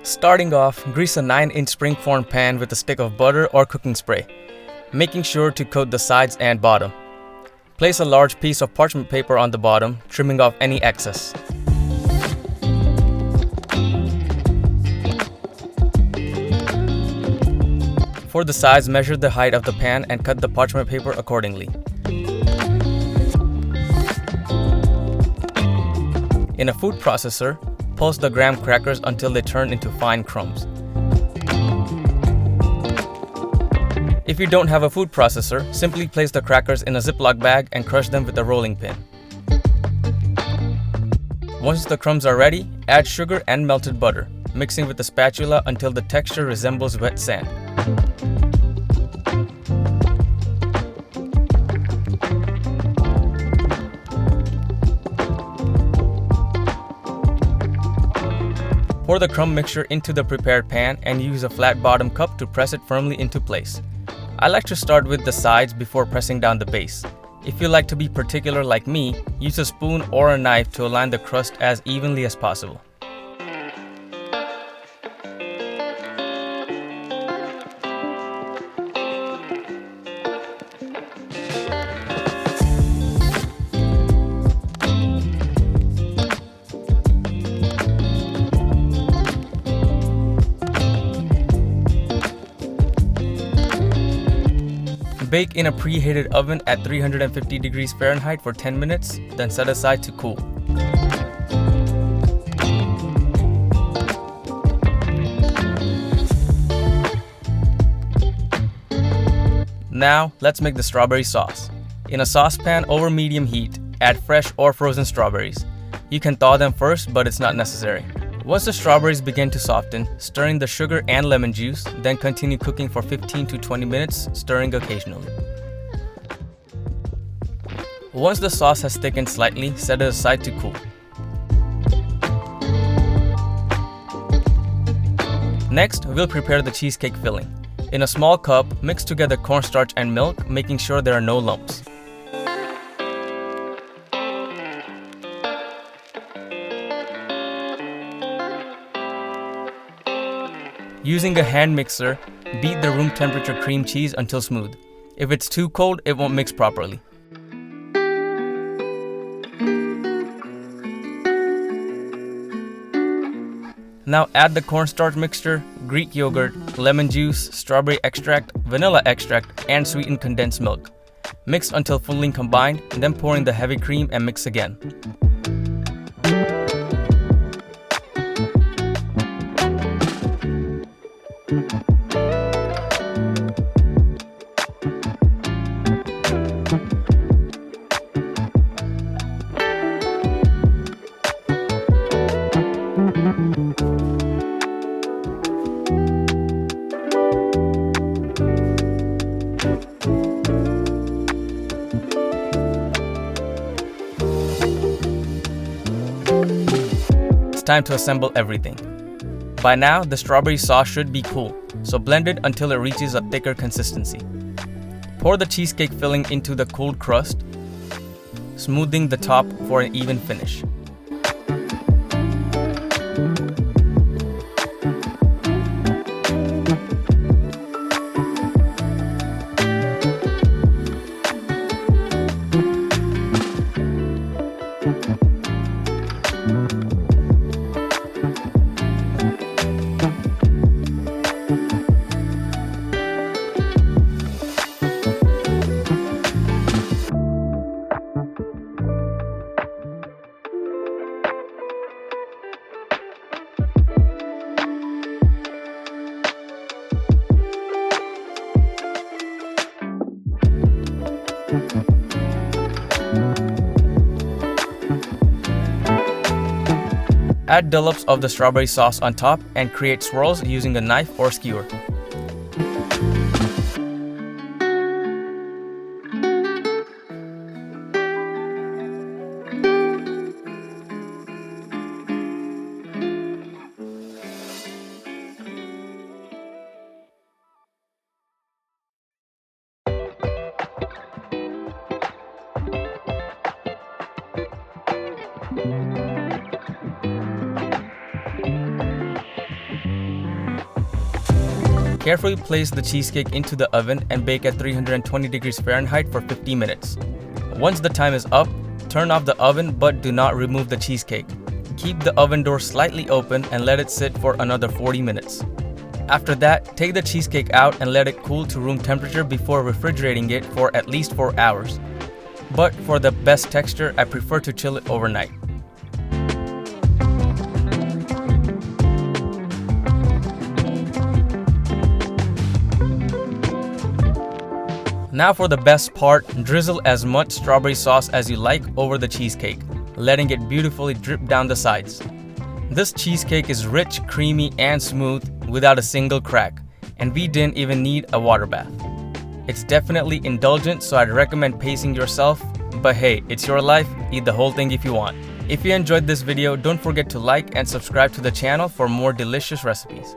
Starting off, grease a 9-inch spring-form pan with a stick of butter or cooking spray, making sure to coat the sides and bottom. Place a large piece of parchment paper on the bottom, trimming off any excess. For the sides, measure the height of the pan and cut the parchment paper accordingly. In a food processor, pulse the graham crackers until they turn into fine crumbs. If you don't have a food processor, simply place the crackers in a Ziploc bag and crush them with a rolling pin. Once the crumbs are ready, add sugar and melted butter, mixing with a spatula until the texture resembles wet sand. Pour the crumb mixture into the prepared pan and use a flat bottom cup to press it firmly into place. I like to start with the sides before pressing down the base. If you like to be particular like me, use a spoon or a knife to align the crust as evenly as possible. Bake in a preheated oven at 350 degrees Fahrenheit for 10 minutes, then set aside to cool. Now, let's make the strawberry sauce. In a saucepan over medium heat, add fresh or frozen strawberries. You can thaw them first, but it's not necessary. Once the strawberries begin to soften, stir in the sugar and lemon juice, then continue cooking for 15 to 20 minutes, stirring occasionally. Once the sauce has thickened slightly, set it aside to cool. Next, we'll prepare the cheesecake filling. In a small cup, mix together cornstarch and milk, making sure there are no lumps. Using a hand mixer, beat the room temperature cream cheese until smooth. If it's too cold, it won't mix properly. Now add the cornstarch mixture, Greek yogurt, lemon juice, strawberry extract, vanilla extract, and sweetened condensed milk. Mix until fully combined, then pour in the heavy cream and mix again. It's time to assemble everything. By now, the strawberry sauce should be cool, so blend it until it reaches a thicker consistency. Pour the cheesecake filling into the cooled crust, smoothing the top for an even finish. Add dollops of the strawberry sauce on top and create swirls using a knife or skewer. Carefully place the cheesecake into the oven and bake at 320 degrees Fahrenheit for 50 minutes. Once the time is up, turn off the oven but do not remove the cheesecake. Keep the oven door slightly open and let it sit for another 40 minutes. After that, take the cheesecake out and let it cool to room temperature before refrigerating it for at least 4 hours. But for the best texture, I prefer to chill it overnight. Now for the best part, drizzle as much strawberry sauce as you like over the cheesecake, letting it beautifully drip down the sides. This cheesecake is rich, creamy, and smooth without a single crack, and we didn't even need a water bath. It's definitely indulgent, so I'd recommend pacing yourself, but hey, it's your life, eat the whole thing if you want. If you enjoyed this video, don't forget to like and subscribe to the channel for more delicious recipes.